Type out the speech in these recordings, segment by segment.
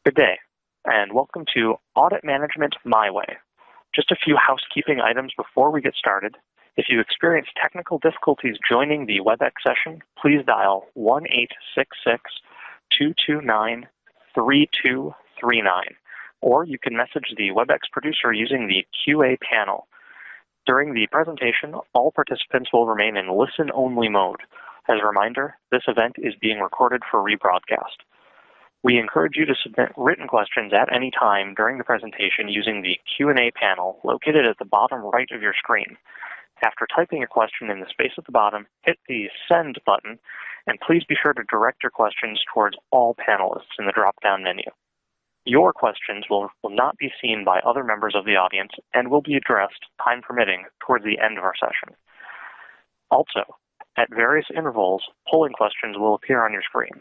Good day, and welcome to Audit Management My Way. Just a few housekeeping items before we get started. If you experience technical difficulties joining the WebEx session, please dial 1-866-229-3239, or you can message the WebEx producer using the QA panel. During the presentation, all participants will remain in listen-only mode. As a reminder, this event is being recorded for rebroadcast. We encourage you to submit written questions at any time during the presentation using the Q&A panel located at the bottom right of your screen. After typing your question in the space at the bottom, hit the Send button, and please be sure to direct your questions towards all panelists in the drop-down menu. Your questions will not be seen by other members of the audience and will be addressed, time permitting, towards the end of our session. Also, at various intervals, polling questions will appear on your screen.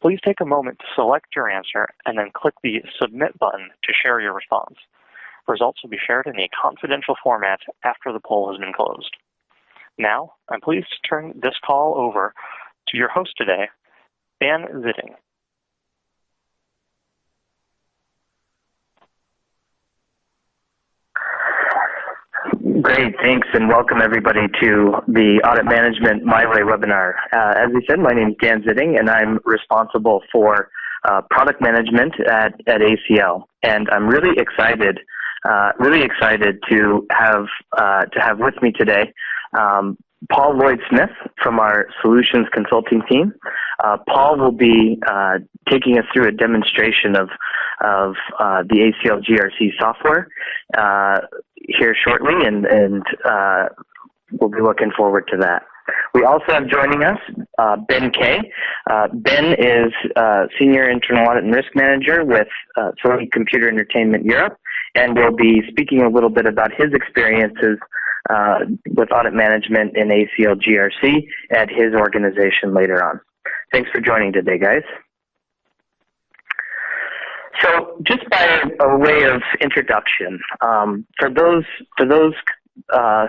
Please take a moment to select your answer and then click the Submit button to share your response. Results will be shared in a confidential format after the poll has been closed. Now, I'm pleased to turn this call over to your host today, Dan Zitting. Great, thanks, and welcome everybody to the Audit Management My Way webinar. As we said, my name is Dan Zitting, and I'm responsible for product management at ACL. And I'm really excited to have with me today Paul Lloyd-Smith from our Solutions Consulting team. Paul will be taking us through a demonstration of the ACL GRC software here shortly, and we'll be looking forward to that. We also have joining us Ben Kay. Ben is Senior Internal Audit and Risk Manager with Sony Computer Entertainment Europe, and will be speaking a little bit about his experiences with audit management in ACL GRC at his organization later on. Thanks for joining today, guys. So, just by a way of introduction, for those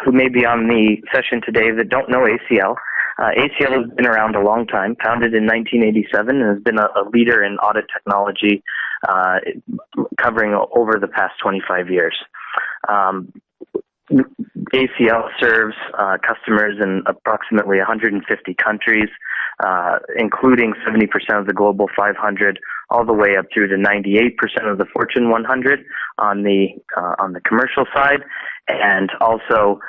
who may be on the session today that don't know ACL, ACL has been around a long time, founded in 1987, and has been a leader in audit technology, covering over the past 25 years. ACL serves customers in approximately 150 countries, including 70% of the Global 500, all the way up through to 98% of the Fortune 100 on the commercial side, and also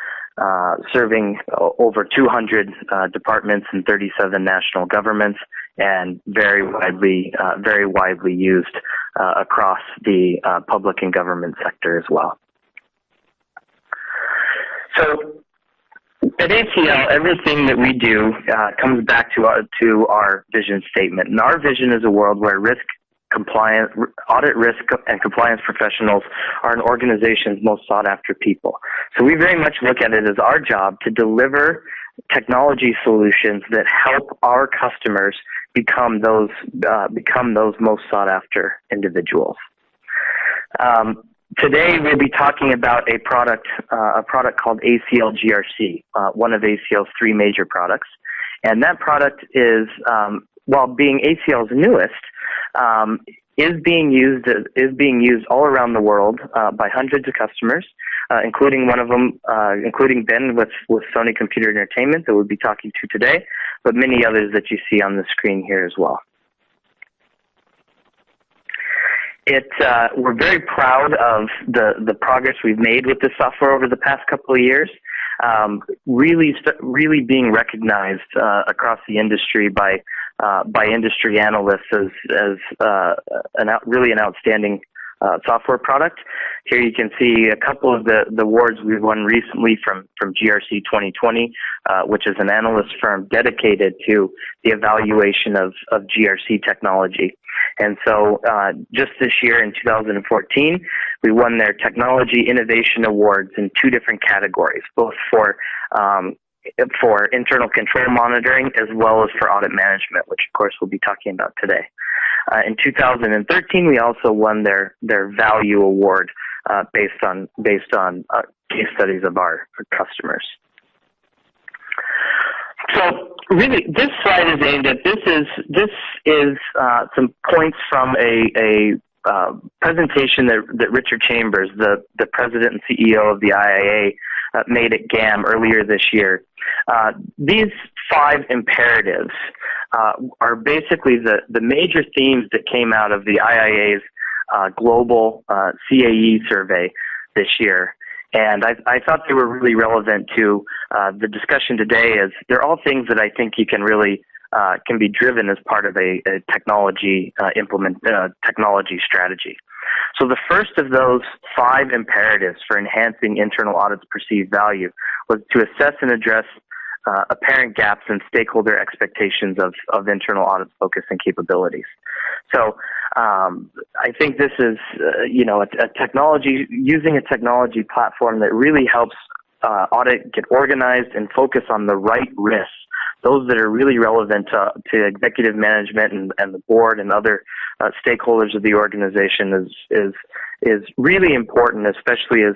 serving over 200 departments and 37 national governments, and very widely used across the public and government sector as well. So, at ACL, everything that we do comes back to our vision statement. And our vision is a world where audit risk and compliance professionals are an organization's most sought after people. So we very much look at it as our job to deliver technology solutions that help our customers become those most sought after individuals. Today we'll be talking about a product called ACL GRC, one of ACL's three major products, and that product is, while being ACL's newest, is being used all around the world by hundreds of customers, including one of them, including Ben with Sony Computer Entertainment that we'll be talking to today, but many others that you see on the screen here as well. We're very proud of the progress we've made with this software over the past couple of years, really being recognized across the industry by industry analysts as really an outstanding software product. Here you can see a couple of the awards we've won recently from GRC 2020, which is an analyst firm dedicated to the evaluation of GRC technology. And so just this year in 2014, we won their Technology Innovation Awards in two different categories, both for internal control monitoring as well as for audit management, which of course we'll be talking about today. In 2013, we also won their Value Award based on case studies of our customers. So really, this slide is aimed at this is some points from a presentation that Richard Chambers, the president and CEO of the IIA, made at GAM earlier this year. These 5 imperatives are basically the major themes that came out of the IIA's global CAE survey this year. And I thought they were really relevant to the discussion today, as they're all things that I think you can really can be driven as part of a technology technology strategy. So the first of those 5 imperatives for enhancing internal audit's perceived value was to assess and address apparent gaps in stakeholder expectations of internal audit focus and capabilities. So I think this is, a technology, using a technology platform that really helps audit get organized and focus on the right risks, those that are really relevant to executive management and the board and other stakeholders of the organization is really important, especially as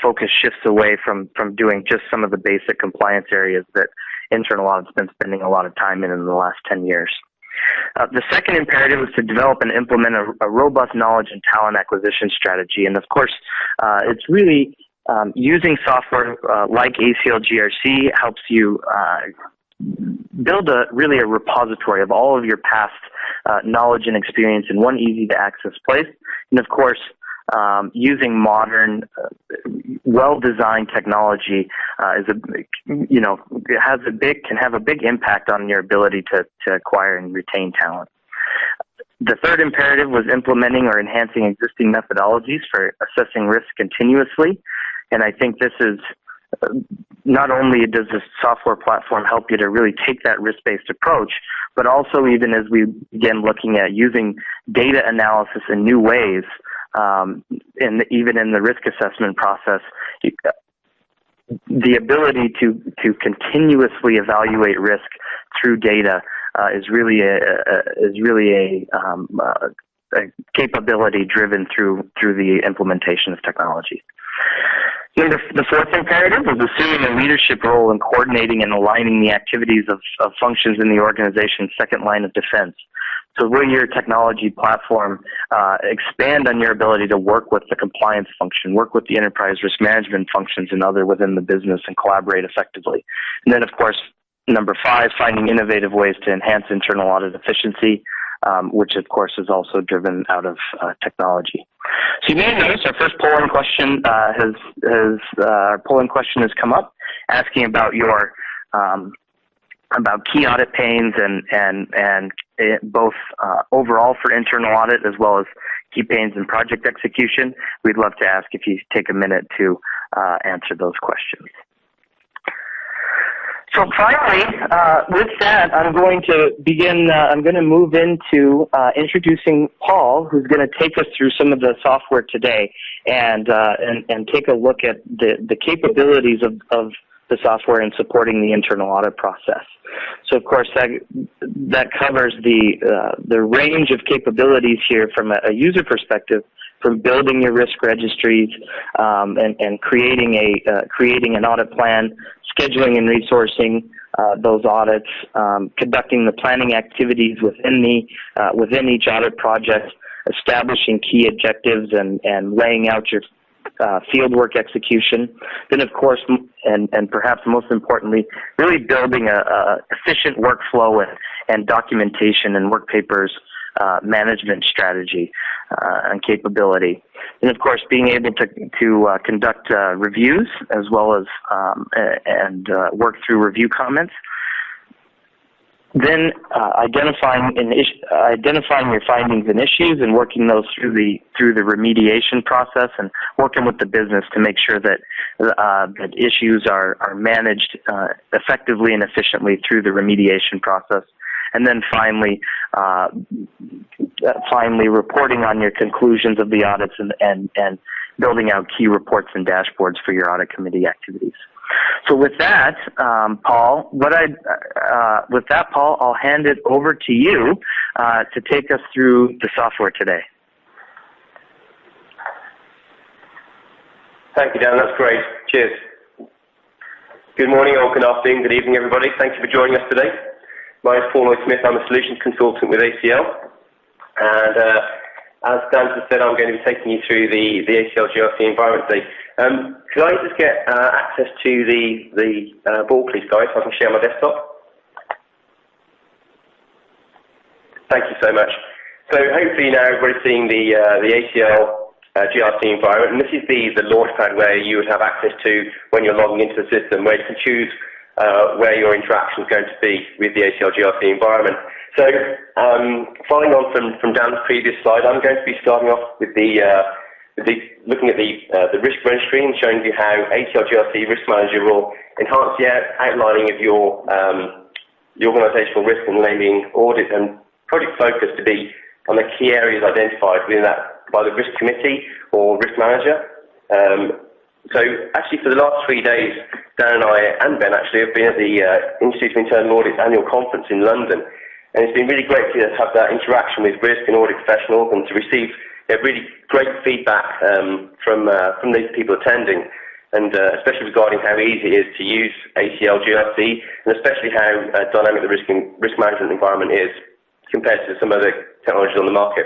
focus shifts away from doing just some of the basic compliance areas that internal audit's been spending a lot of time in the last 10 years. The second imperative is to develop and implement a robust knowledge and talent acquisition strategy. And of course, it's really using software like ACL GRC helps you build really a repository of all of your past knowledge and experience in one easy to access place. And of course, using modern, well-designed technology can have a big impact on your ability to acquire and retain talent. The third imperative was implementing or enhancing existing methodologies for assessing risk continuously. And I think this is not only does this software platform help you to really take that risk-based approach, but also even as we begin looking at using data analysis in new ways, even in the risk assessment process, the ability to continuously evaluate risk through data is really a capability driven through the implementation of technology. The fourth imperative is assuming a leadership role in coordinating and aligning the activities of functions in the organization's second line of defense. So will your technology platform expand on your ability to work with the compliance function, work with the enterprise risk management functions and other within the business and collaborate effectively? And then, of course, number 5, finding innovative ways to enhance internal audit efficiency, which, of course, is also driven out of technology. So you may notice our first polling question has come up, asking about your about key audit pains and both overall for internal audit as well as key pains in project execution. We'd love to ask if you take a minute to answer those questions. So finally, with that, I'm going to begin, I'm going to move into introducing Paul, who's going to take us through some of the software today and take a look at the capabilities of the software in supporting the internal audit process. So of course that covers the range of capabilities here from a user perspective, from building your risk registries and creating an audit plan, scheduling and resourcing those audits, conducting the planning activities within each audit project, establishing key objectives and laying out your fieldwork execution. Then, of course, and perhaps most importantly, really building a efficient workflow and documentation and work papers management strategy and capability. And of course, being able to conduct reviews as well as work through review comments. Then identifying your findings and issues and working those through the remediation process and working with the business to make sure that that issues are managed effectively and efficiently through the remediation process. And then finally reporting on your conclusions of the audits and building out key reports and dashboards for your audit committee activities. So with that, Paul, I'll hand it over to you to take us through the software today. Thank you, Dan. That's great. Cheers. Good morning or good afternoon, good evening, everybody. Thank you for joining us today. My name is Paul Smith. I'm a solutions consultant with ACL. And as Dan has said, I'm going to be taking you through the ACL GRC environment today. Could I just get access to the board, please, guys, so I can share my desktop? Thank you so much. So hopefully now everybody's seeing the ACL GRC environment, and this is the launchpad where you would have access to when you're logging into the system, where you can choose where your interaction is going to be with the ACL GRC environment. So following on from Dan's previous slide, I'm going to be starting off with looking at the risk registry and showing you how ACL GRC Risk Manager will enhance the outlining of your organisational risk and naming audit and project focus to be on the key areas identified within that by the risk committee or risk manager. So actually for the last 3 days, Dan and I and Ben actually have been at the Institute of Internal Audit's annual conference in London. And it's been really great to have that interaction with risk and audit professionals and to receive really great feedback from these people attending, and especially regarding how easy it is to use ACL GRC, and especially how dynamic the risk management environment is compared to some other technologies on the market.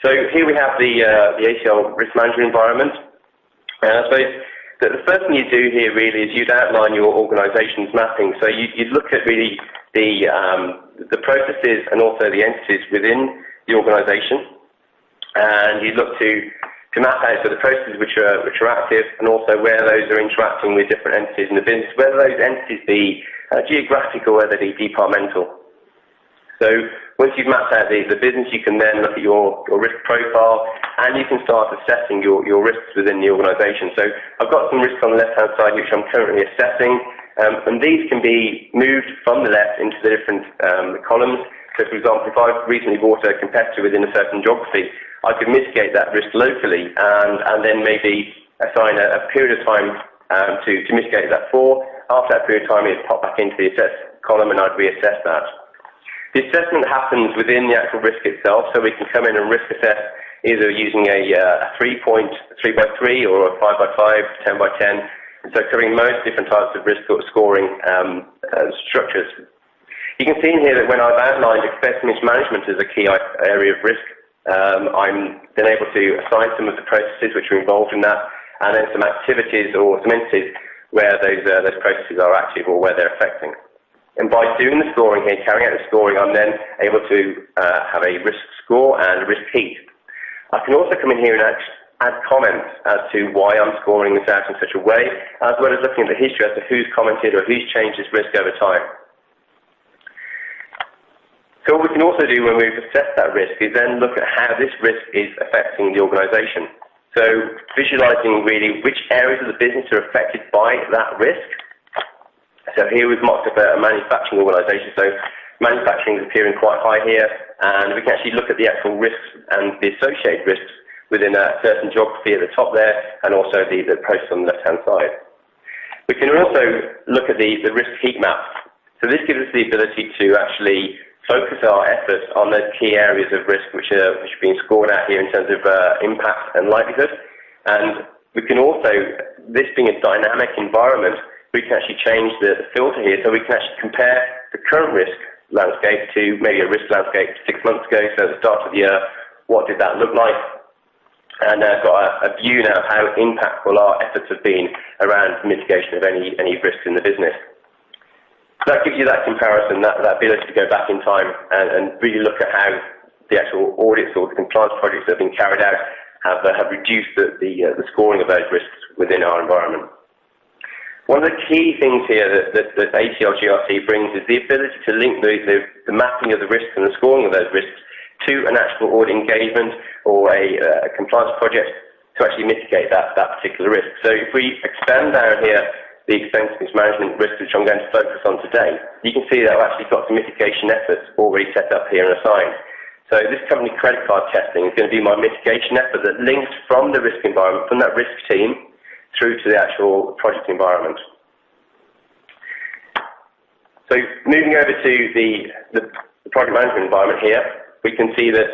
So here we have the ACL risk management environment. And I suppose that the first thing you do here really is you'd outline your organisation's mapping. So you'd look at really the processes and also the entities within the organisation, and you'd look to map out the processes which are active, and also where those are interacting with different entities in the business, whether those entities be geographic or whether they be departmental. So once you've mapped out the business, you can then look at your risk profile, and you can start assessing your risks within the organisation. So I've got some risks on the left-hand side which I'm currently assessing, and these can be moved from the left into the different columns. So for example, if I've recently bought a competitor within a certain geography, I could mitigate that risk locally and then maybe assign a period of time to mitigate that for. After that period of time, it'd pop back into the assess column and I'd reassess that. The assessment happens within the actual risk itself, so we can come in and risk assess either using a 3-point 3x3 or a 5x5, 10x10, so covering most different types of risk scoring structures. You can see in here that when I've outlined expense management as a key area of risk, I'm then able to assign some of the processes which are involved in that, and then some activities or some entities where those processes are active or where they're affecting. And by doing the scoring here, carrying out the scoring, I'm then able to have a risk score and a risk heat. I can also come in here and add comments as to why I'm scoring this out in such a way, as well as looking at the history as to who's commented or who's changed this risk over time. So what we can also do when we've assessed that risk is then look at how this risk is affecting the organisation. So visualising really which areas of the business are affected by that risk. So here we've marked up a manufacturing organisation, so manufacturing is appearing quite high here, and we can actually look at the actual risks and the associated risks within a certain geography at the top there, and also the process on the left-hand side. We can also look at the risk heat map. So this gives us the ability to actually focus our efforts on those key areas of risk which are being scored out here in terms of impact and likelihood. And we can also, this being a dynamic environment, we can actually change the filter here, so we can actually compare the current risk landscape to maybe a risk landscape 6 months ago. So at the start of the year, what did that look like? And I've got a view now of how impactful our efforts have been around mitigation of any risks in the business. So that gives you that comparison, that ability to go back in time and really look at how the actual audits or the compliance projects that have been carried out have reduced the scoring of those risks within our environment. One of the key things here that ACL GRC brings is the ability to link the mapping of the risks and the scoring of those risks to an actual audit engagement or a compliance project to actually mitigate that particular risk. So if we expand down here the expense management risks, which I'm going to focus on today, you can see that I've actually got some mitigation efforts already set up here and assigned. So this company credit card testing is going to be my mitigation effort that links from the risk environment, from that risk team, through to the actual project environment. So moving over to the project management environment here, we can see that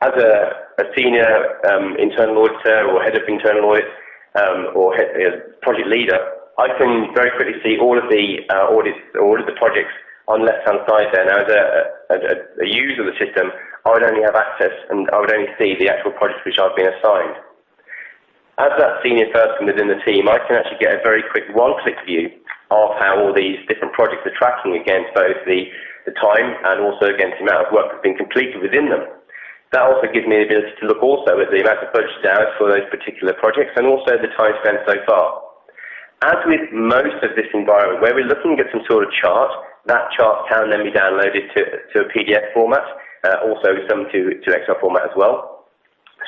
as a senior internal auditor or head of internal audit or project leader, I can very quickly see all of the audits or all of the projects on the left-hand side there. Now, as a user of the system, I would only have access and I would only see the actual projects which I've been assigned. As that senior person within the team, I can actually get a very quick one-click view of how all these different projects are tracking against both the time and also against the amount of work that's been completed within them. That also gives me the ability to look also at the amount of budgeted hours for those particular projects and also the time spent so far. As with most of this environment, where we're looking at some sort of chart, that chart can then be downloaded to a PDF format, also some to Excel format as well.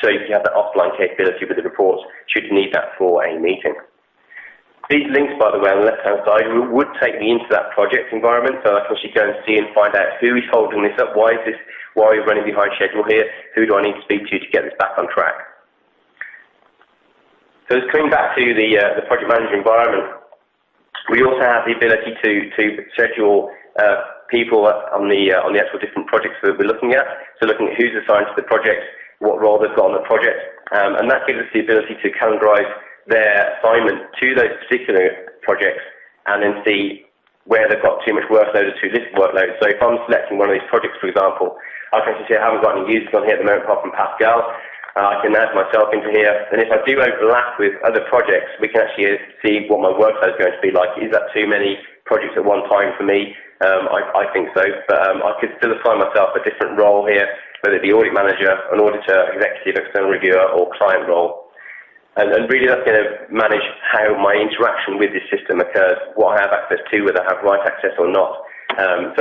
So you have that offline capability with the reports should you need that for a meeting. These links, by the way, on the left-hand side would take me into that project environment, so I can actually go and see and find out who is holding this up, why are we running behind schedule here, who do I need to speak to get this back on track. So just coming back to the project manager environment, we also have the ability to schedule people on the actual different projects that we're looking at, so looking at who's assigned to the project, what role they've got on the project, and that gives us the ability to calendarize their assignment to those particular projects and then see where they've got too much workload or too little workload. So if I'm selecting one of these projects, for example, I can actually see I haven't got any users on here at the moment apart from Pascal. I can add myself into here, and if I do overlap with other projects, we can actually see what my workload is going to be like. Is that too many projects at one time for me? I think so, but I could still assign myself a different role here, whether it be audit manager, an auditor, executive, external reviewer, or client role. And really that's going to manage how my interaction with this system occurs, what I have access to, whether I have right access or not.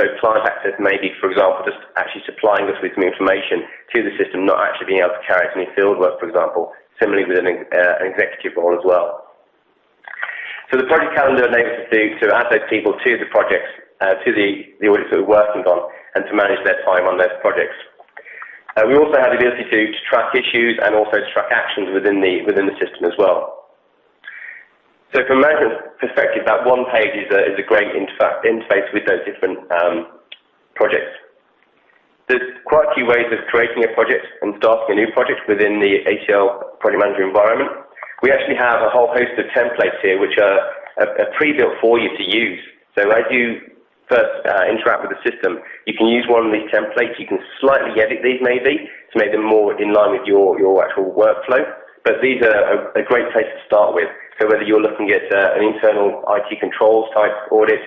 So client access may be, for example, just actually supplying us with some information to the system, not actually being able to carry out any field work, for example, similarly with an executive role as well. So the project calendar enables us to add those people to the projects, to the audits that we're working on, and to manage their time on those projects. We also have the ability to track issues and also to track actions within the system as well. So from a management perspective, that one page is a great interface with those different projects. There's quite a few ways of creating a project and starting a new project within the ATL project manager environment. We actually have a whole host of templates here which are pre-built for you to use. So as you first interact with the system, you can use one of these templates. You can slightly edit these maybe to make them more in line with your actual workflow, but these are a great place to start with. So whether you're looking at an internal IT controls type audit,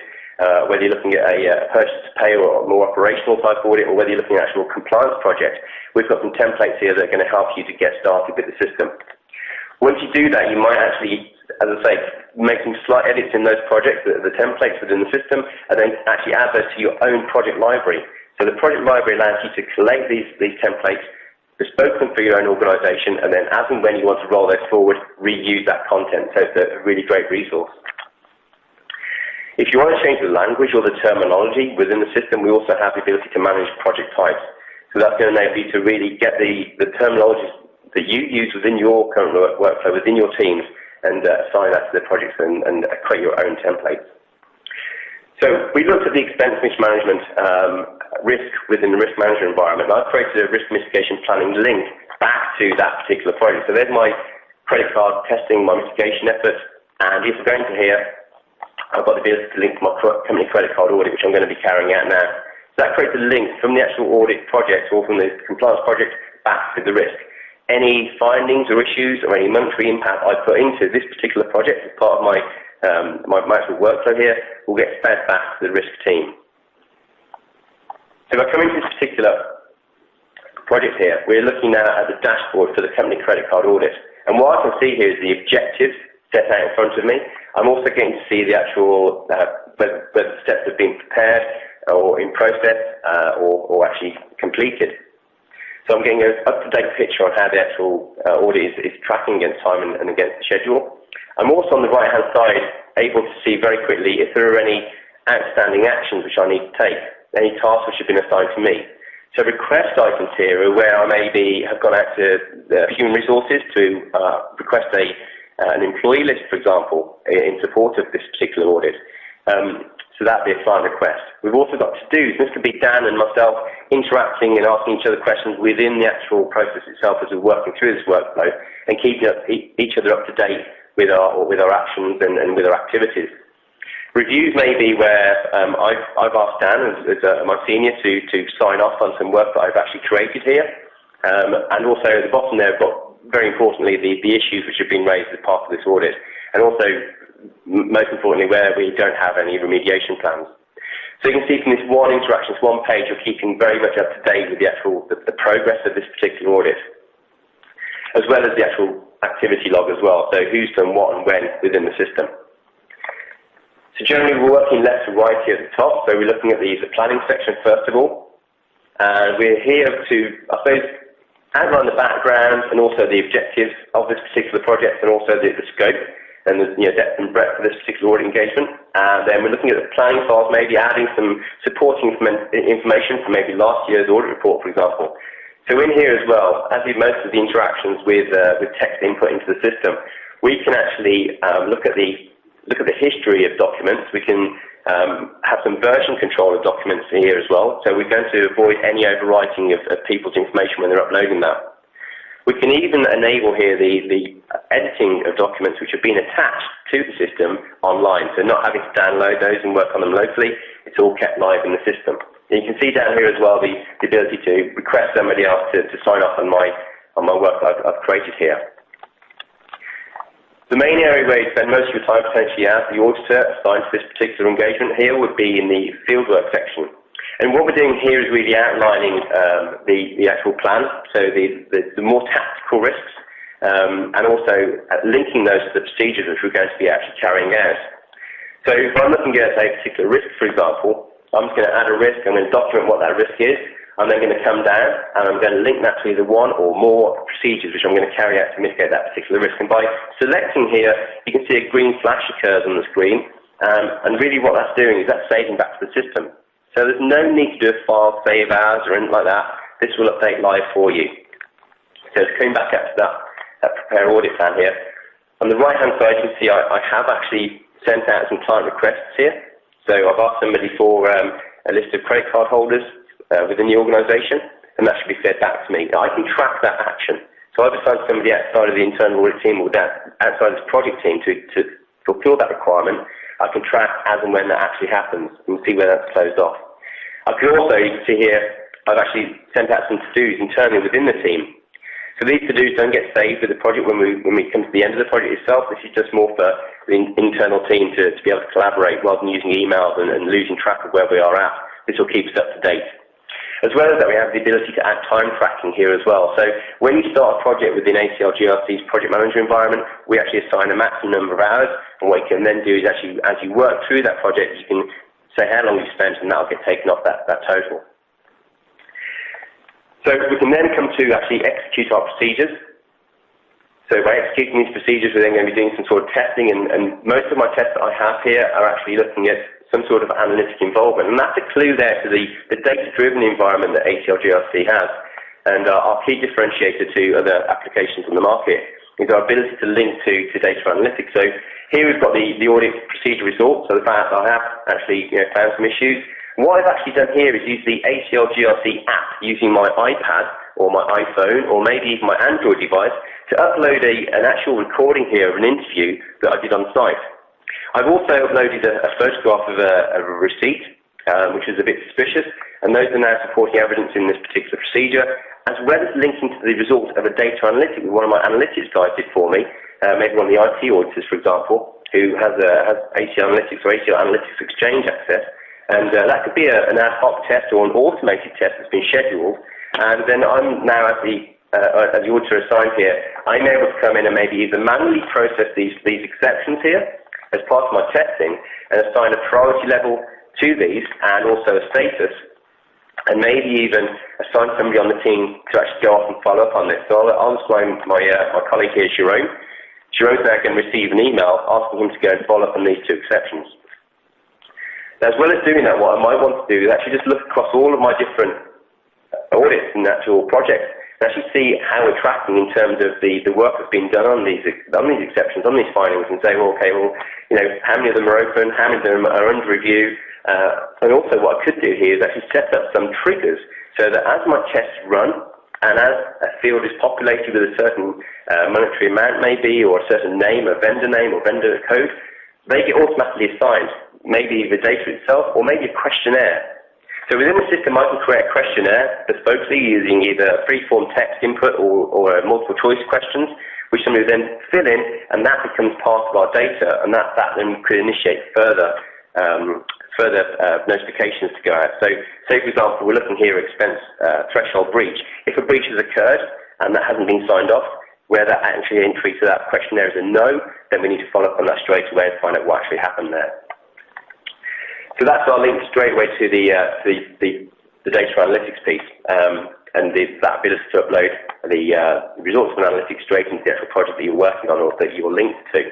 whether you're looking at a purchase to pay or a more operational type audit, or whether you're looking at an actual compliance project, we've got some templates here that are going to help you to get started with the system. Once you do that, you might actually, as I say, make some slight edits in those projects, the templates within the system, and then actually add those to your own project library. So the project library allows you to collect these templates, bespoke them for your own organisation, and then as and when you want to roll those forward, reuse that content. So it's a really great resource. If you want to change the language or the terminology within the system, we also have the ability to manage project types. So that's going to enable you to really get the terminologies that you use within your current workflow, within your teams, and assign that to the projects and create your own templates. So we looked at the expense mismanagement risk within the risk management environment. I've created a risk mitigation planning link back to that particular project. So there's my credit card testing, my mitigation efforts, and if we're going to here, I've got the ability to link to my company credit card audit, which I'm going to be carrying out now. So that creates a link from the actual audit project or from the compliance project back to the risk. Any findings or issues or any monetary impact I put into this particular project as part of my actual workflow here will get fed back to the risk team. So if I come into this particular project here, we're looking now at the dashboard for the company credit card audit. And what I can see here is the objectives set out in front of me. I'm also getting to see the actual, whether the steps have been prepared or in process or actually completed. So I'm getting an up-to-date picture on how the actual audit is tracking against time and against the schedule. I'm also on the right-hand side able to see very quickly if there are any outstanding actions which I need to take, any tasks which have been assigned to me. So request items here are where I maybe have gone out to human resources to request an employee list, for example, in support of this particular audit. So that'd be a client request. We've also got to-dos. This could be Dan and myself interacting and asking each other questions within the actual process itself as we're working through this workflow and keeping each other up to date with our actions and with our activities. Reviews may be where I've asked Dan, as my senior, to sign off on some work that I've actually created here. And also at the bottom there, I've got, very importantly, the issues which have been raised as part of this audit. And also, most importantly, where we don't have any remediation plans. So you can see from this one interaction, this one page, you're keeping very much up to date with the progress of this particular audit, as well as the actual activity log as well. So who's done what and when within the system. So generally, we're working left to right here at the top. So we're looking at the planning section first of all. And we're here to, I suppose, outline the background and also the objectives of this particular project and also the scope and the depth and breadth of this particular audit engagement. And then we're looking at the planning files, maybe adding some supporting information from maybe last year's audit report, for example. So in here as well, as with most of the interactions with text input into the system, we can actually look at the history of documents. We can have some version control of documents here as well. So we're going to avoid any overwriting of people's information when they're uploading that. We can even enable here the editing of documents which have been attached to the system online. So not having to download those and work on them locally, it's all kept live in the system. And you can see down here as well the ability to request somebody else to sign off on my work that I've created here. The main area where you spend most of your time potentially as the auditor assigned to this particular engagement here would be in the fieldwork section. And what we're doing here is really outlining the actual plan, so the more tactical risks, and also linking those to the procedures which we're going to be actually carrying out. So if I'm looking at a particular risk, for example, I'm just going to add a risk, I'm going to document what that risk is, I'm then going to come down and I'm going to link that to either one or more procedures which I'm going to carry out to mitigate that particular risk. And by selecting here, you can see a green flash occurs on the screen, and really what that's doing is that's saving back to the system. So there's no need to do a file save as or anything like that. This will update live for you. So it's coming back up to that prepare audit plan here. On the right-hand side, you can see I have actually sent out some client requests here. So I've asked somebody for a list of credit card holders within the organisation, and that should be fed back to me. Now, I can track that action. So I've assigned somebody outside of the internal audit team or outside of this project team to fulfil that requirement. I can track as and when that actually happens and see where that's closed off. I can also, you can see here, I've actually sent out some to-dos internally within the team. So these to-dos don't get saved with the project when we come to the end of the project itself. This is just more for the internal team to be able to collaborate rather than using emails and losing track of where we are at. This will keep us up to date. As well as that, we have the ability to add time tracking here as well. So when you start a project within ACL GRC's project manager environment, we actually assign a maximum number of hours, and what you can then do is actually, as you work through that project, you can say how long you spent, and that'll get taken off that total. So we can then come to actually execute our procedures. So by executing these procedures, we're then going to be doing some sort of testing, and most of my tests that I have here are actually looking at some sort of analytic involvement. And that's a clue there to the data-driven environment that ACL GRC has. And our key differentiator to other applications on the market is our ability to link to data analytics. So here we've got the audit procedure results, so the fact that I have actually found some issues. What I've actually done here is use the ACL GRC app using my iPad or my iPhone or maybe even my Android device to upload an actual recording here of an interview that I did on site. I've also uploaded a photograph of a receipt, which is a bit suspicious, and those are now supporting evidence in this particular procedure, as well as linking to the result of a data analytic that one of my analytics guys did for me, maybe one of the IT auditors, for example, who has ACL Analytics or ACL Analytics Exchange access, and that could be an ad hoc test or an automated test that's been scheduled, and then I'm now as the auditor assigned here, I'm able to come in and maybe either manually process these exceptions here as part of my testing and assign a priority level to these and also a status, and maybe even assign somebody on the team to actually go off and follow up on this. So I'll assign my colleague here, Jerome. Jerome's now going to receive an email asking him to go and follow up on these two exceptions. Now, as well as doing that, what I might want to do is actually just look across all of my different audits and actual projects and actually see how we're tracking in terms of the work that's been done on these exceptions, on these findings, and say, well, okay, well, how many of them are open, how many of them are under review, and also what I could do here is actually set up some triggers so that as my tests run and as a field is populated with a certain monetary amount maybe, or a certain name, a vendor name or vendor code, they get automatically assigned maybe the data itself, or maybe a questionnaire. So within the system, I can create a questionnaire bespokely using either a free-form text input or multiple choice questions, which somebody will then fill in, and that becomes part of our data, and that then could initiate further notifications to go out. So, say for example, we're looking here at expense threshold breach. If a breach has occurred and that hasn't been signed off, where that actually entry to that questionnaire is a no, then we need to follow up on that straight away and find out what actually happened there. So that's our link straight away to the data analytics piece, and that ability to upload the results of analytics straight into the actual project that you're working on or that you're linked to.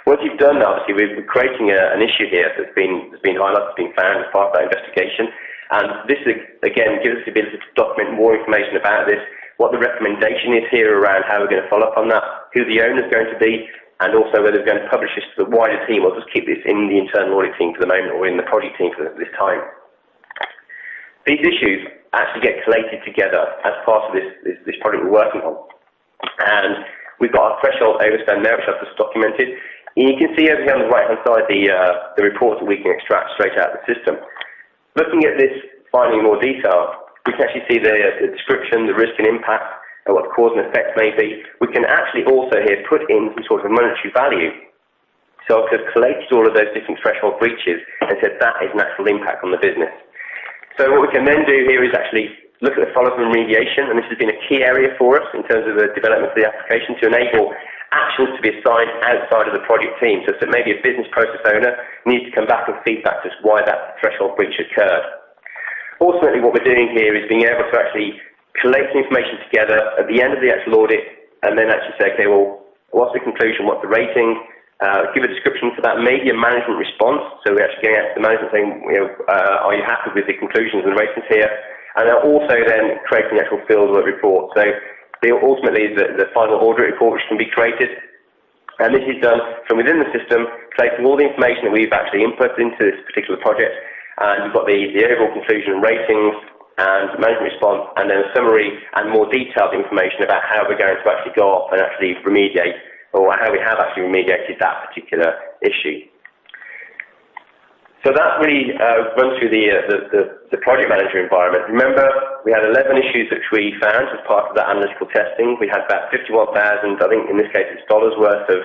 Once you've done that, obviously we're creating an issue here that's been highlighted, been found as part of that investigation, and this again gives us the ability to document more information about this, what the recommendation is here around how we're going to follow up on that, who the owner is going to be, and also whether we're going to publish this to the wider team or just keep this in the internal audit team for the moment or in the project team for this time. These issues actually get collated together as part of this project we're working on. And we've got our threshold overspend there, which I've just documented. And you can see over here on the right-hand side the reports that we can extract straight out of the system. Looking at this finding in more detail, we can actually see the description, the risk and impact, and what the cause and effect may be. We can actually also here put in some sort of a monetary value. So I've collated all of those different threshold breaches and said that is an actual impact on the business. So what we can then do here is actually look at the follow-up and remediation, and this has been a key area for us in terms of the development of the application to enable actions to be assigned outside of the project team. So maybe a business process owner needs to come back and feedback to us why that threshold breach occurred. Ultimately, what we're doing here is being able to actually collect the information together at the end of the actual audit, and then actually say, okay, well, what's the conclusion, what's the rating, give a description for that, maybe a management response, so we're actually going out to the management saying, are you happy with the conclusions and ratings here, and also then creating the actual field work report. So ultimately the final audit report which can be created, and this is done from within the system, collecting all the information that we've actually input into this particular project, and you've got the overall conclusion and ratings, and management response, and then a summary and more detailed information about how we're going to actually go off and actually remediate, or how we have actually remediated that particular issue. So that really runs through the project manager environment. Remember, we had 11 issues which we found as part of that analytical testing. We had about 51,000, I think in this case it's dollars worth of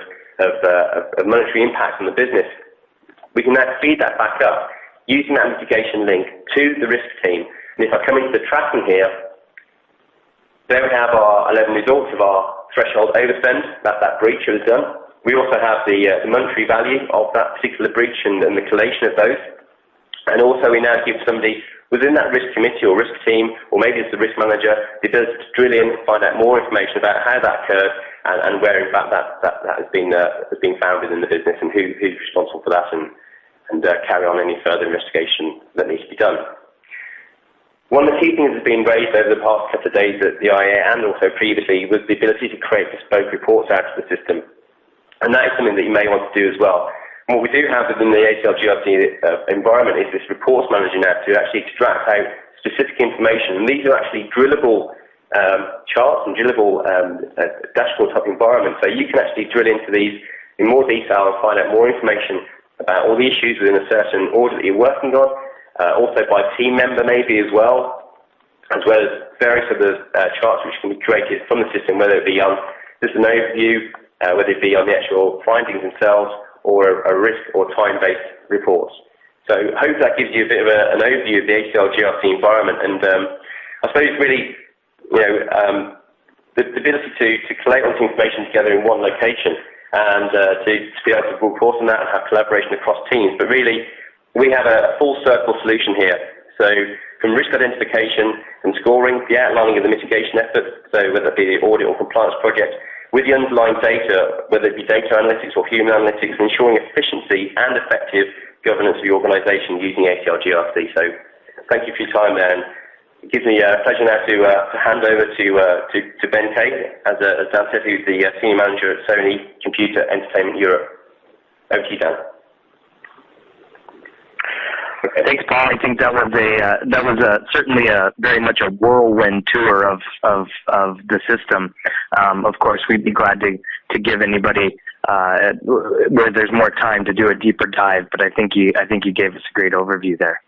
monetary impact on the business. We can now feed that back up using that mitigation link to the risk team. And if I come into the tracking here, there we have our 11 results of our threshold overspend, that breach was done. We also have the monetary value of that particular breach and the collation of those. And also we now give somebody within that risk committee or risk team, or maybe it's the risk manager, the ability to drill in and find out more information about how that occurred and where in fact that has been found within the business and who's responsible for that and carry on any further investigation that needs to be done. One of the key things that's been raised over the past couple of days at the IA and also previously was the ability to create bespoke reports out of the system. And that is something that you may want to do as well. And what we do have within the ATL GRC environment is this reports manager now to actually extract out specific information. And these are actually drillable charts and drillable dashboard type environments. So you can actually drill into these in more detail and find out more information about all the issues within a certain order that you're working on. Also by team member maybe as well as various other charts which can be created from the system, whether it be on just an overview, whether it be on the actual findings themselves or a risk or time-based reports. So I hope that gives you a bit of an overview of the ATL GRC environment, and I suppose really, the ability to collate all this information together in one location and to be able to report on that and have collaboration across teams, but really we have a full circle solution here. So from risk identification and scoring, the outlining of the mitigation efforts, so whether it be the audit or compliance project, with the underlying data, whether it be data analytics or human analytics, ensuring efficiency and effective governance of the organisation using ATL GRC. So thank you for your time there. And it gives me a pleasure now to hand over to Ben Kay, as Dan said, who's the Senior Manager at Sony Computer Entertainment Europe. Over to you, Dan. Thanks, Paul. I think that was certainly very much a whirlwind tour of the system. Of course, we'd be glad to to give anybody where there's more time to do a deeper dive, but I think you gave us a great overview there.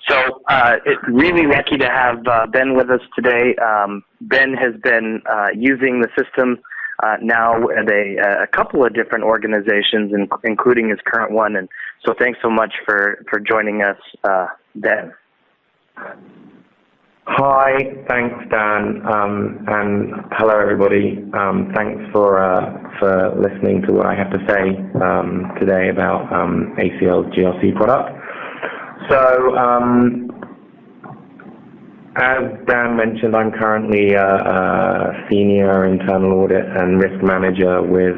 So it's really lucky to have Ben with us today. Ben has been using the system now at a couple of different organizations, including his current one, and so thanks so much for joining us, Ben. Hi, thanks Dan, and hello everybody. Thanks for listening to what I have to say today about ACL's GRC product. So, as Dan mentioned, I'm currently a senior internal audit and risk manager with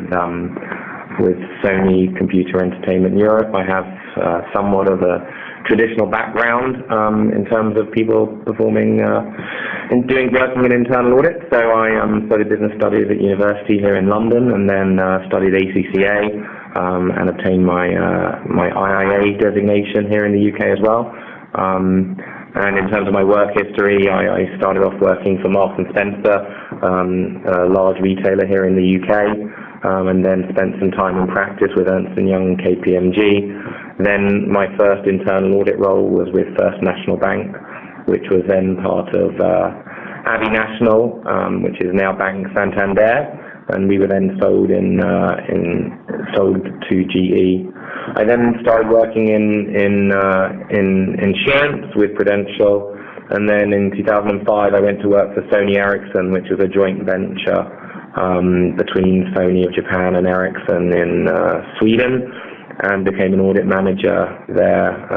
Sony Computer Entertainment Europe. I have somewhat of a traditional background in terms of people performing working in internal audit. So I studied business studies at university here in London, and then studied ACCA and obtained my IIA designation here in the UK as well. And in terms of my work history, I started off working for Marks & Spencer, a large retailer here in the UK, and then spent some time in practice with Ernst & Young and KPMG. Then my first internal audit role was with First National Bank, which was then part of Abbey National, which is now Bank Santander, and we were then sold to GE. I then started working in insurance with Prudential, and then in 2005 I went to work for Sony Ericsson, which was a joint venture between Sony of Japan and Ericsson in Sweden, and became an audit manager there,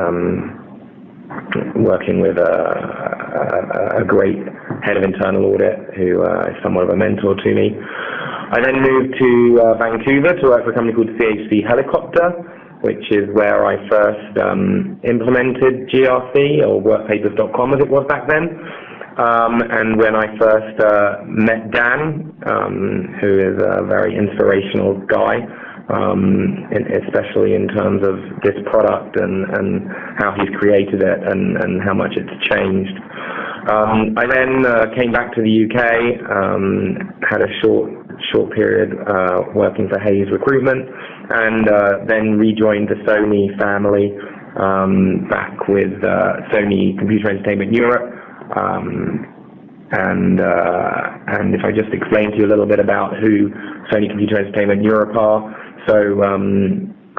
working with a great head of internal audit who is somewhat of a mentor to me. I then moved to Vancouver to work for a company called CHC Helicopter, which is where I first implemented GRC, or workpapers.com as it was back then. And when I first met Dan, who is a very inspirational guy, especially in terms of this product and how he's created it and how much it's changed. I then came back to the UK, had a short period working for Hayes Recruitment, and then rejoined the Sony family back with Sony Computer Entertainment Europe. And if I just explain to you a little bit about who Sony Computer Entertainment Europe are. So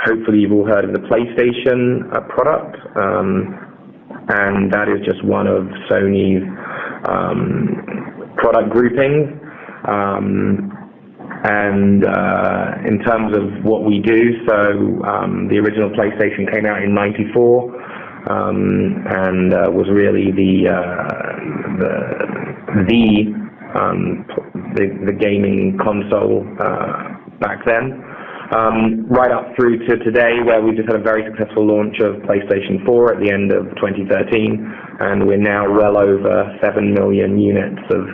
hopefully you've all heard of the PlayStation product, and that is just one of Sony's product groupings. And in terms of what we do, so the original PlayStation came out in '94, and was really the gaming console back then. Right up through to today, where we just had a very successful launch of PlayStation 4 at the end of 2013, and we're now well over 7 million units of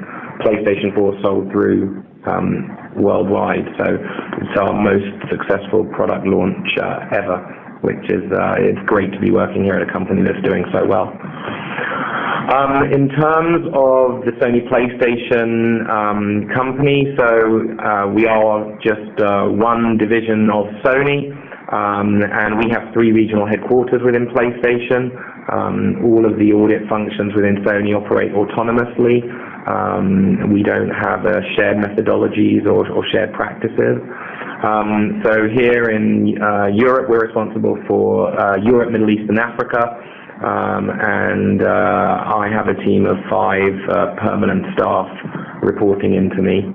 PlayStation 4 sold through worldwide. So it's our most successful product launch ever, which is it's great to be working here at a company that's doing so well. In terms of the Sony PlayStation company, so we are just one division of Sony, and we have 3 regional headquarters within PlayStation. All of the audit functions within Sony operate autonomously. We don't have shared methodologies or shared practices. So here in Europe, we're responsible for Europe, Middle East, and Africa. And I have a team of 5 permanent staff reporting into me.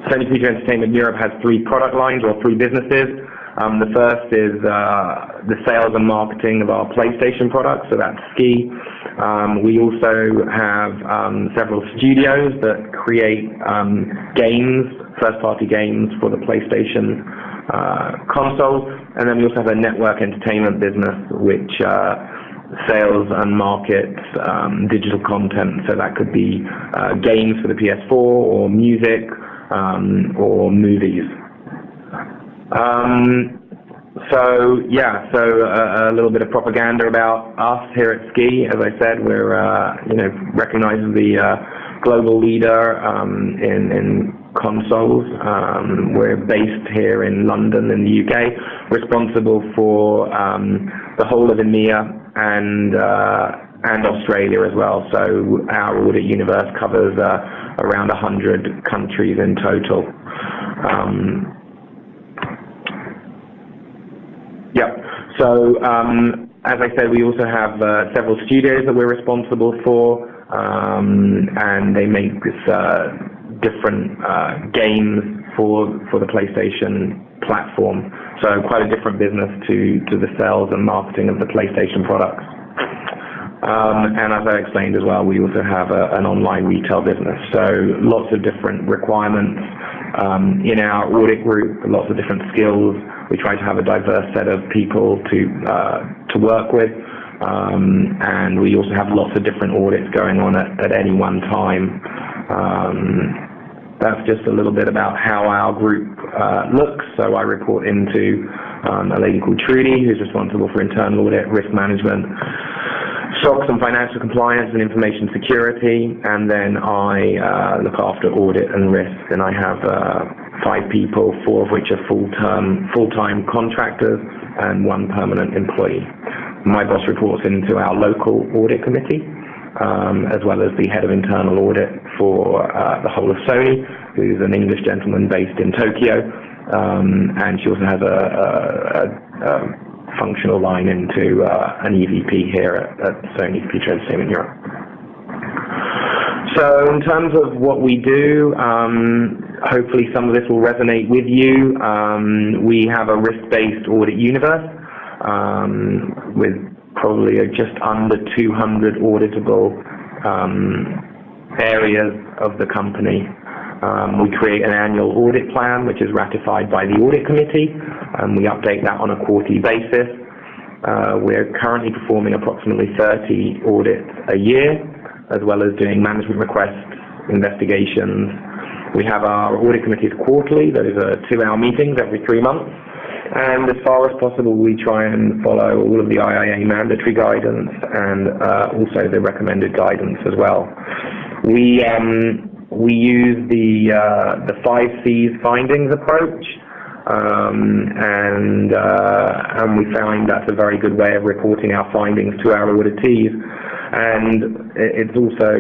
Sony Computer Entertainment Europe has 3 product lines, or 3 businesses. The first is the sales and marketing of our PlayStation products, so that's Ski. We also have several studios that create games, first-party games for the PlayStation consoles, and then we also have a network entertainment business which sales and markets digital content, so that could be games for the PS4 or music or movies. So a little bit of propaganda about us here at Ski. As I said, we're recognized as the global leader in consoles. We're based here in London in the UK, responsible for the whole of EMEA and Australia as well. So our audit universe covers around 100 countries in total. So as I said, we also have several studios that we're responsible for, and they make different games for the PlayStation platform. So quite a different business to the sales and marketing of the PlayStation products. And as I explained as well, we also have an online retail business. So lots of different requirements in our audit group, lots of different skills. We try to have a diverse set of people to work with, and we also have lots of different audits going on at any one time. That's just a little bit about how our group looks. So I report into a lady called Trudy, who's responsible for internal audit, risk management, SOX and financial compliance and information security, and then I look after audit and risk, and I have 5 people, 4 of which are full-time contractors and 1 permanent employee. My boss reports into our local audit committee, as well as the head of internal audit for the whole of Sony, who's an English gentleman based in Tokyo, and she also has a functional line into an EVP here at Sony Computer Entertainment Europe. So in terms of what we do, hopefully some of this will resonate with you. We have a risk-based audit universe with probably just under 200 auditable areas of the company. We create an annual audit plan, which is ratified by the audit committee, and we update that on a quarterly basis. We're currently performing approximately 30 audits a year, as well as doing management requests, investigations. We have our audit committees quarterly. Those are 2-hour meetings every 3 months. And as far as possible, we try and follow all of the IIA mandatory guidance and also the recommended guidance as well. We use the 5 C's findings approach, and we found that's a very good way of reporting our findings to our auditees. And it's also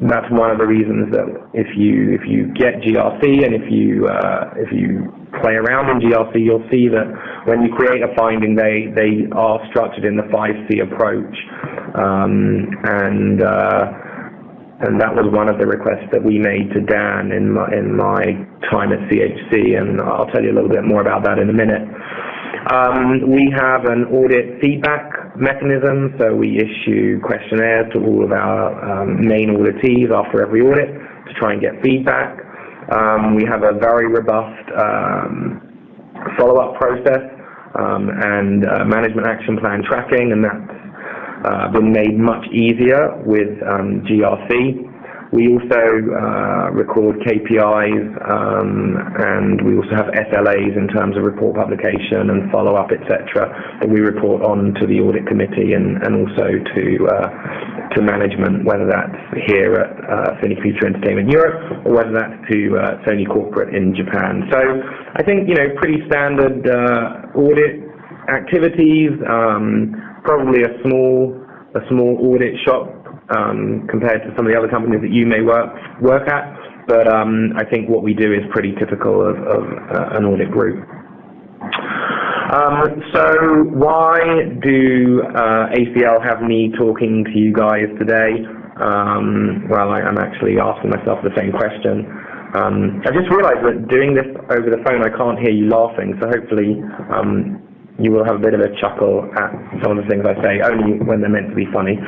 that's one of the reasons that if you get GRC and if you play around in GRC, you'll see that when you create a finding, they are structured in the 5C approach, and that was one of the requests that we made to Dan in my time at CHC, and I'll tell you a little bit more about that in a minute. We have an audit feedback mechanism, so we issue questionnaires to all of our main auditees after every audit to try and get feedback. We have a very robust follow-up process and management action plan tracking, and that's been made much easier with GRC. We also record KPIs, and we also have SLAs in terms of report publication and follow-up, etc., that we report on to the audit committee and also to management, whether that's here at Sony Computer Entertainment Europe or whether that's to Sony Corporate in Japan. So I think, pretty standard audit activities, probably a small audit shop compared to some of the other companies that you may work at, but I think what we do is pretty typical of an audit group. So why do ACL have me talking to you guys today? Well, I'm actually asking myself the same question. I just realized that doing this over the phone, I can't hear you laughing, so hopefully you will have a bit of a chuckle at some of the things I say, only when they're meant to be funny.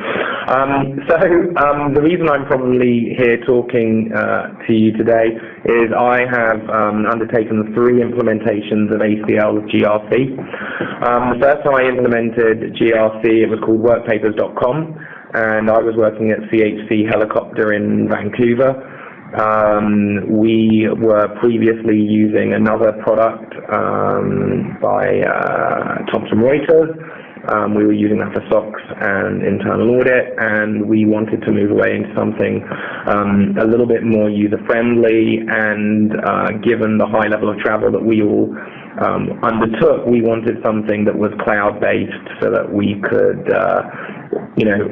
So the reason I'm probably here talking to you today is I have undertaken 3 implementations of ACL with GRC. The first time I implemented GRC, it was called workpapers.com, and I was working at CHC Helicopter in Vancouver. We were previously using another product by Thomson Reuters, We were using that for SOX and internal audit, and we wanted to move away into something a little bit more user-friendly, and given the high level of travel that we all undertook, we wanted something that was cloud-based so that we could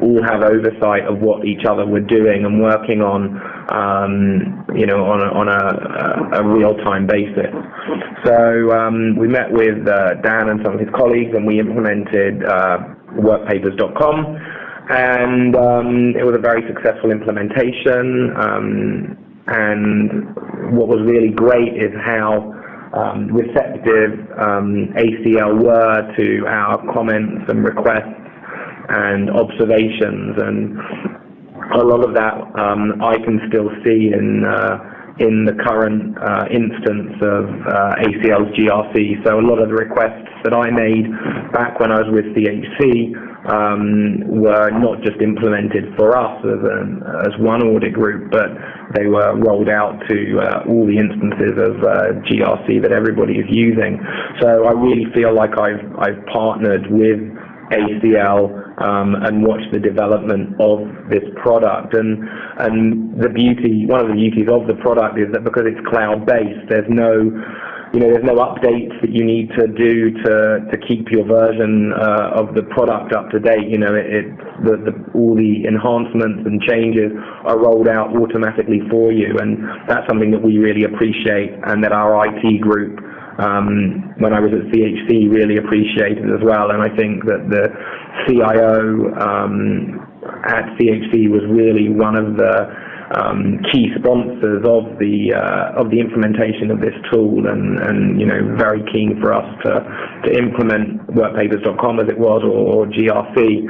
all have oversight of what each other were doing and working on, on a real-time basis. So we met with Dan and some of his colleagues, and we implemented workpapers.com, and it was a very successful implementation. And what was really great is how receptive ACL were to our comments and requests and observations, and a lot of that I can still see in the current instance of ACL's GRC. So a lot of the requests that I made back when I was with CHC were not just implemented for us as one audit group, but they were rolled out to all the instances of GRC that everybody is using. So I really feel like I've partnered with ACL and watched the development of this product. And one of the beauties of the product is that because it's cloud-based, there's no updates that you need to do to keep your version of the product up to date. All the enhancements and changes are rolled out automatically for you, and that's something that we really appreciate, and that our IT group, when I was at CHC, really appreciated as well. And I think that the CIO at CHC was really one of the key sponsors of the implementation of this tool, and very keen for us to implement workpapers.com as it was, or GRC,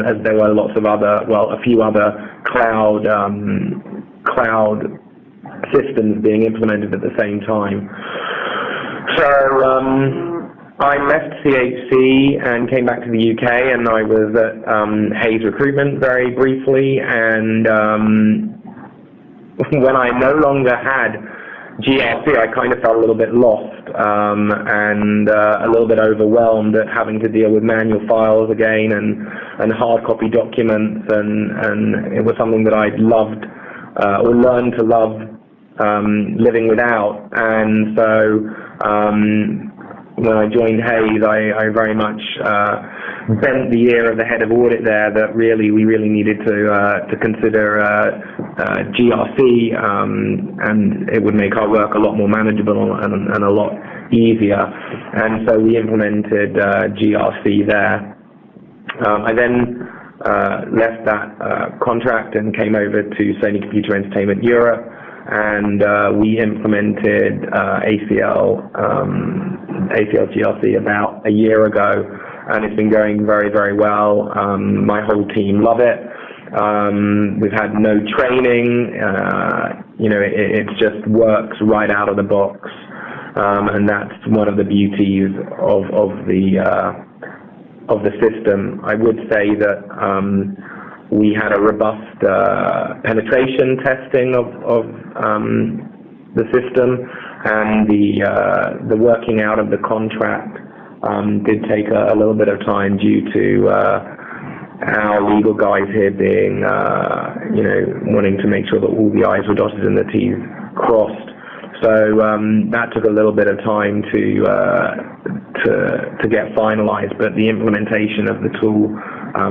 as there were lots of other, a few other cloud systems being implemented at the same time. So I left CHC and came back to the UK, and I was at Hayes Recruitment very briefly, and when I no longer had GRC, I kind of felt a little bit lost and a little bit overwhelmed at having to deal with manual files again and hard copy documents, and it was something that I'd loved or learned to love living without. And so when I joined Hayes, I very much bent the ear of the head of audit there that we really needed to consider GRC, and it would make our work a lot more manageable and a lot easier. And so we implemented GRC there. I then left that contract and came over to Sony Computer Entertainment Europe, and we implemented ACL GRC about a year ago, and it's been going very, very well. My whole team love it. We've had no training. It just works right out of the box, and that's one of the beauties of the system. I would say that we had a robust penetration testing of the system, and the working out of the contract did take a little bit of time due to our legal guys here being, wanting to make sure that all the I's were dotted and the T's crossed. So that took a little bit of time to get finalized, but the implementation of the tool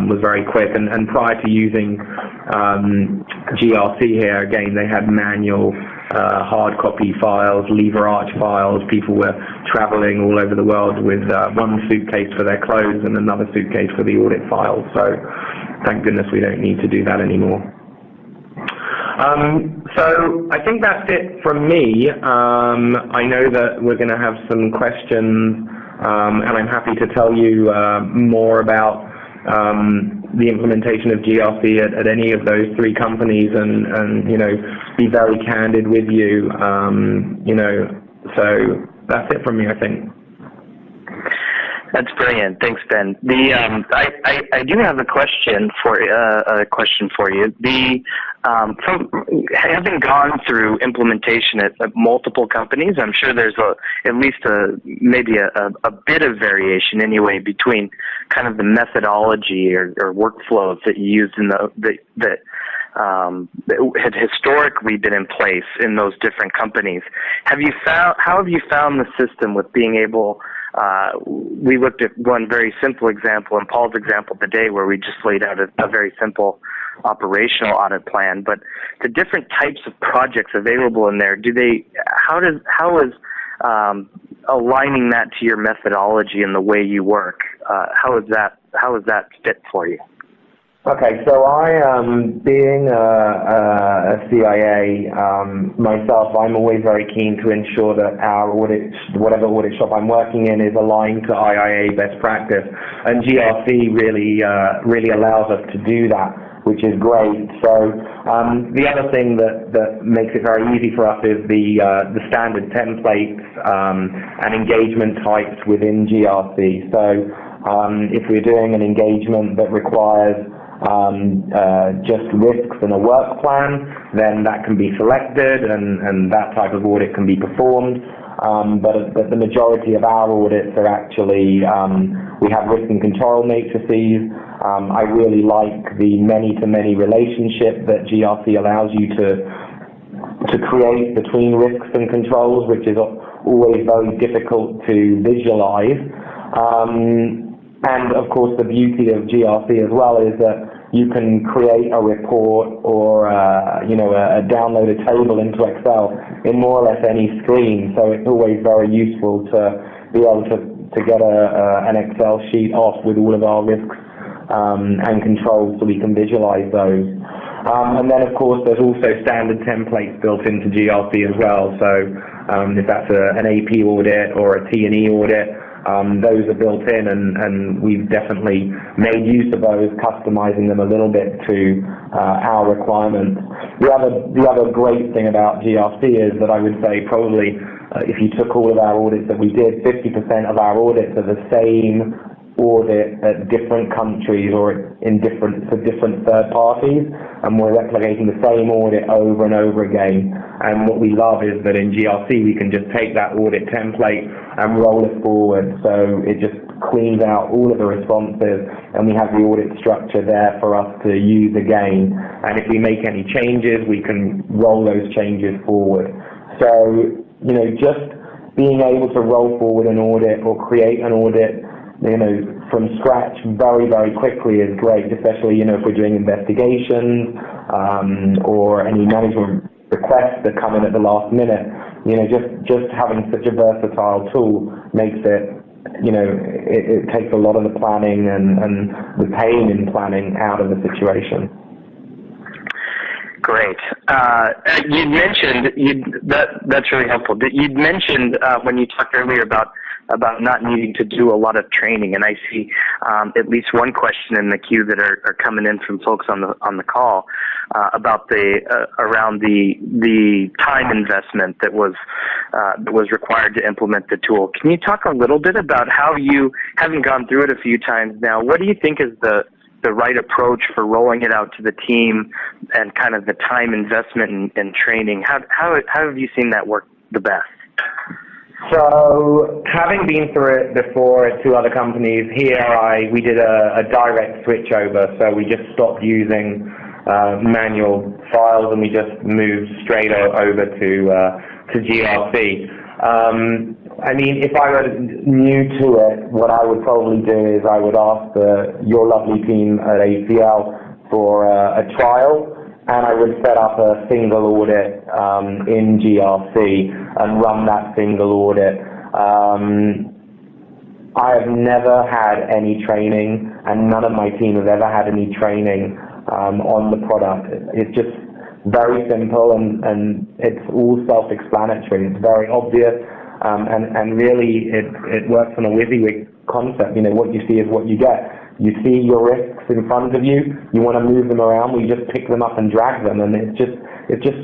was very quick. And prior to using GRC here, again, they had manual hard copy files, lever arch files. People were traveling all over the world with one suitcase for their clothes and another suitcase for the audit files. So thank goodness we don't need to do that anymore. So I think that's it from me. I know that we're going to have some questions, and I'm happy to tell you more about the implementation of GRC at any of those three companies, and be very candid with you. So that's it from me, I think. That's brilliant. Thanks, Ben. I do have a question for you. From having gone through implementation at multiple companies, I'm sure there's at least maybe a bit of variation anyway between kind of the methodology or workflows that you used in that had historically been in place in those different companies. How have you found the system with being able? We looked at one very simple example, and Paul's example today, where we just laid out a very simple operational audit plan. But the different types of projects available in there, how is aligning that to your methodology and the way you work? How is that fit for you? Okay, so being a CIA myself, I'm always very keen to ensure that our audit, whatever audit shop I'm working in, is aligned to IIA best practice, and GRC really allows us to do that, which is great. So the other thing that makes it very easy for us is the standard templates and engagement types within GRC. So if we're doing an engagement that requires just risks and a work plan, then that can be selected and that type of audit can be performed. But the majority of our audits are actually, we have risk and control matrices. I really like the many-to-many relationship that GRC allows you to create between risks and controls, which is always very difficult to visualize. And of course, the beauty of GRC as well is that you can create a report or a downloaded table into Excel in more or less any screen. So it's always very useful to be able to get an Excel sheet off with all of our risks and controls so we can visualize those. And then, of course, there's also standard templates built into GRC as well. So if that's an AP audit or a T&E audit, those are built in, and we've definitely made use of those, customizing them a little bit to our requirements. The other great thing about GRC is that I would say probably if you took all of our audits that we did, 50% of our audits are the same audit at different countries or for different third parties, and we're replicating the same audit over and over again. And what we love is that in GRC we can just take that audit template and roll it forward, so it just cleans out all of the responses, and we have the audit structure there for us to use again. And if we make any changes, we can roll those changes forward. So, just being able to roll forward an audit or create an audit from scratch very, very quickly is great, especially, if we're doing investigations or any management requests that come in at the last minute. Just having such a versatile tool makes it, it takes a lot of the planning and the pain in planning out of the situation. Great. You mentioned, that's really helpful. You'd mentioned when you talked earlier about not needing to do a lot of training, and I see at least one question in the queue that are coming in from folks on the call about around the time investment that was required to implement the tool. Can you talk a little bit about how you, having gone through it a few times now, what do you think is the right approach for rolling it out to the team and kind of the time investment and training? How have you seen that work the best? So, having been through it before at two other companies, here we did a direct switch over. So we just stopped using manual files and we just moved straight over to GRC. If I were new to it, what I would probably do is I would ask your lovely team at ACL for a trial, and I would set up a single audit in GRC and run that single audit. I have never had any training, and none of my team have ever had any training on the product. It's just very simple, and it's all self-explanatory. It's very obvious, and really it works on a WYSIWYG concept. What you see is what you get. You see your risks in front of you. You want to move them around. We just pick them up and drag them, and it's just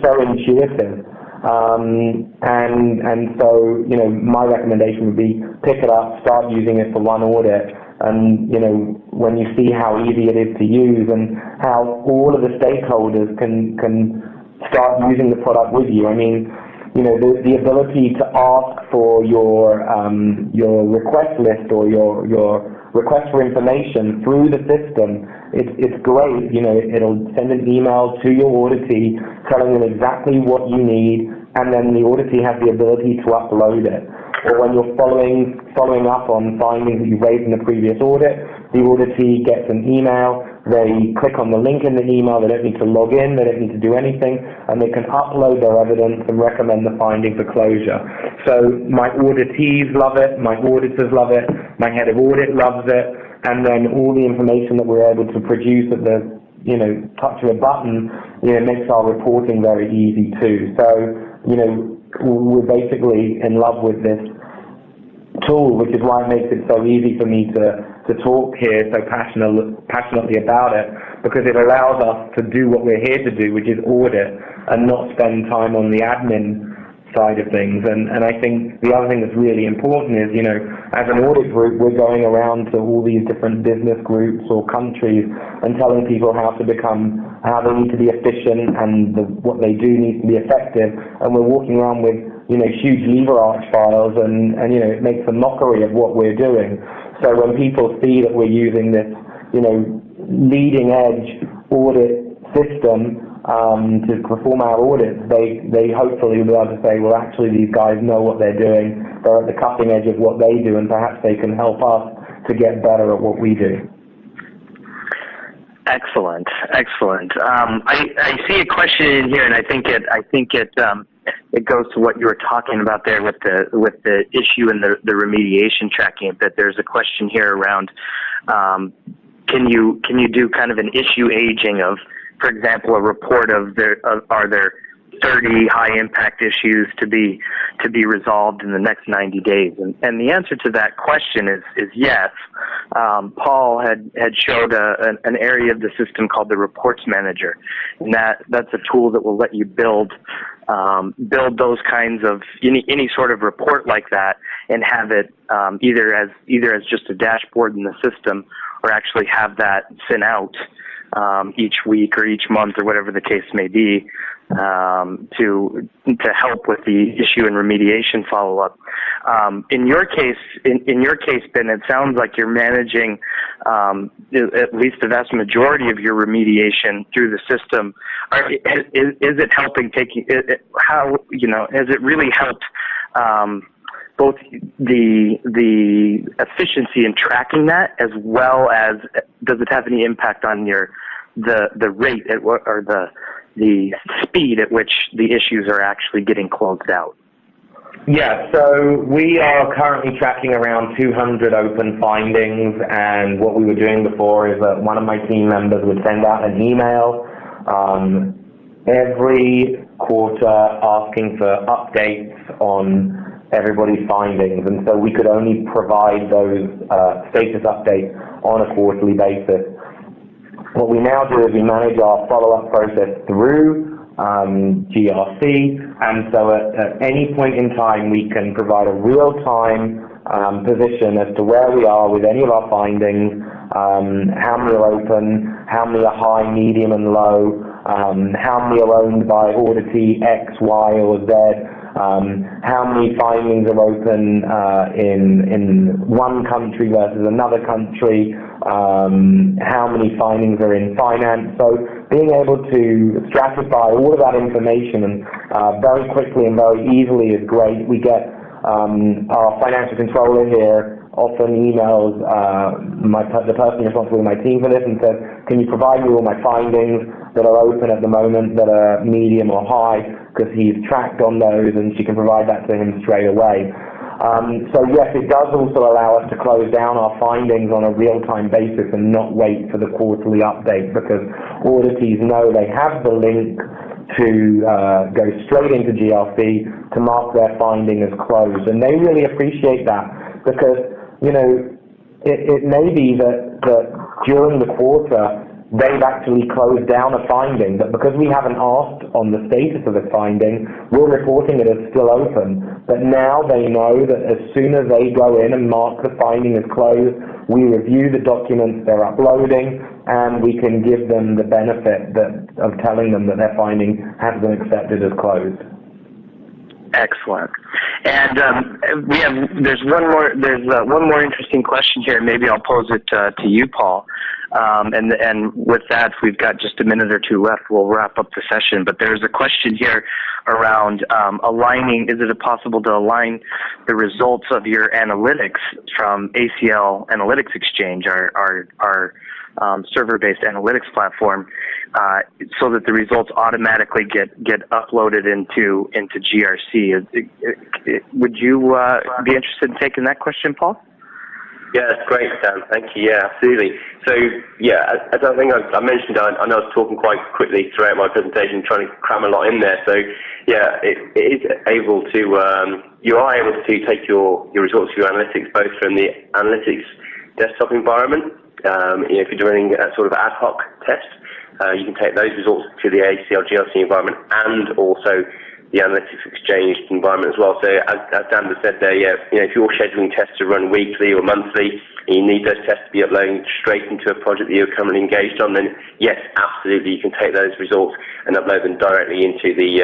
so intuitive. And so, you know, my recommendation would be pick it up, start using it for one audit, and, you know, when you see how easy it is to use and how all of the stakeholders can start using the product with you. I mean, you know, the ability to ask for your request list or your request for information through the system, it's great. You know, it'll send an email to your auditee telling them exactly what you need, and then the auditee has the ability to upload it. Or when you're following up on findings that you've raised in the previous audit, the auditee gets an email, they click on the link in the email, they don't need to log in, they don't need to do anything, and they can upload their evidence and recommend the finding for closure. So my auditees love it, my auditors love it, my head of audit loves it, and then all the information that we're able to produce at the, you know, touch of a button, you know, makes our reporting very easy too. So, you know, we're basically in love with this tool, which is why it makes it so easy for me to talk here so passionately about it, because it allows us to do what we're here to do, which is audit, and not spend time on the admin side of things. And I think the other thing that's really important is, you know, as an audit group, we're going around to all these different business groups or countries and telling people how they need to be efficient and what they do needs to be effective. And we're walking around with, you know, huge lever arch files, and you know, it makes a mockery of what we're doing. So when people see that we're using this, you know, leading edge audit system to perform our audits, they hopefully will be able to say, well, actually these guys know what they're doing, they're at the cutting edge of what they do, and perhaps they can help us to get better at what we do. Excellent, excellent. I see a question in here, and I think it goes to what you were talking about there with the issue and the remediation tracking. That there's a question here around can you do kind of an issue aging of, for example, a report of are there 30 high impact issues to be resolved in the next 90 days? And the answer to that question is yes. Paul had showed an area of the system called the Reports Manager, and that's a tool that will let you build those kinds of any sort of report like that, and have it either as just a dashboard in the system, or actually have that sent out each week or each month or whatever the case may be, to help with the issue and remediation follow-up. In your case, Ben, it sounds like you're managing at least the vast majority of your remediation through the system. Is it helping has it really helped both the efficiency in tracking that, as well as does it have any impact on the rate or the speed at which the issues are actually getting closed out? Yeah, so we are currently tracking around 200 open findings, and what we were doing before is that one of my team members would send out an email every quarter asking for updates on everybody's findings, and so we could only provide those status updates on a quarterly basis. What we now do is we manage our follow-up process through GRC, and so at any point in time we can provide a real-time position as to where we are with any of our findings, how many are open, how many are high, medium and low, how many are owned by auditee X, Y or Z, how many findings are open in one country versus another country, how many findings are in finance. So being able to stratify all of that information and very quickly and very easily is great. We get our financial controller here often emails the person responsible in my team for this and says, can you provide me all my findings that are open at the moment that are medium or high, because he's tracked on those, and she can provide that to him straight away. So yes, it does also allow us to close down our findings on a real-time basis and not wait for the quarterly update, because auditees know they have the link to go straight into GRC to mark their finding as closed, and they really appreciate that, because, you know, it may be that during the quarter they've actually closed down a finding, but because we haven't asked on the status of the finding, we're reporting it as still open. But now they know that as soon as they go in and mark the finding as closed, we review the documents they're uploading, and we can give them the benefit of telling them that their finding has been accepted as closed. Excellent. And there's one more interesting question here. Maybe I'll pose it to you, Paul. And with that, if we've got just a minute or two left, we'll wrap up the session. But there's a question here around aligning. Is it possible to align the results of your analytics from ACL Analytics Exchange, our server-based analytics platform, so that the results automatically get uploaded into GRC? Would you be interested in taking that question, Paul? Yeah, that's great, Dan. Thank you. Yeah, absolutely. So, yeah, as I think I mentioned, I know I was talking quite quickly throughout my presentation, trying to cram a lot in there. So, yeah, it is able to, you are able to take your results of your analytics both from the analytics desktop environment. If you're doing a sort of ad hoc test, you can take those results to the ACL GRC environment and also the Analytics Exchange environment as well. So as Dan has said there, yeah, if you're scheduling tests to run weekly or monthly, and you need those tests to be uploading straight into a project that you're currently engaged on, then yes, absolutely, you can take those results and upload them directly into the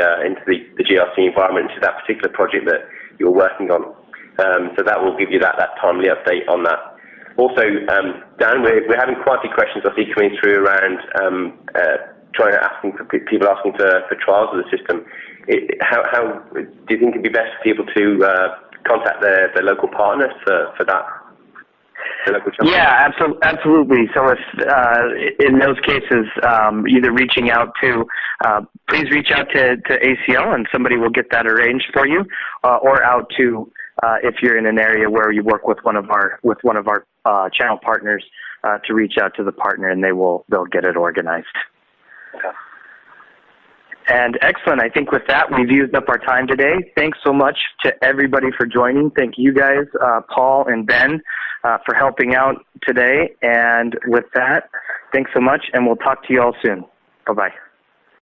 GRC environment, to that particular project that you're working on. So that will give you that timely update on that. Also, Dan, we're having quite a few questions I see coming through around people asking for trials of the system. How do you think it'd be best for people to contact their local partners for that? Yeah, absolutely. So if in those cases, either reaching out to, please reach out to ACL and somebody will get that arranged for you, or out to, if you're in an area where you work with one of our channel partners, to reach out to the partner and they'll get it organized. Okay. And excellent. I think with that, we've used up our time today. Thanks so much to everybody for joining. Thank you guys, Paul and Ben, for helping out today. And with that, thanks so much, and we'll talk to you all soon. Bye-bye.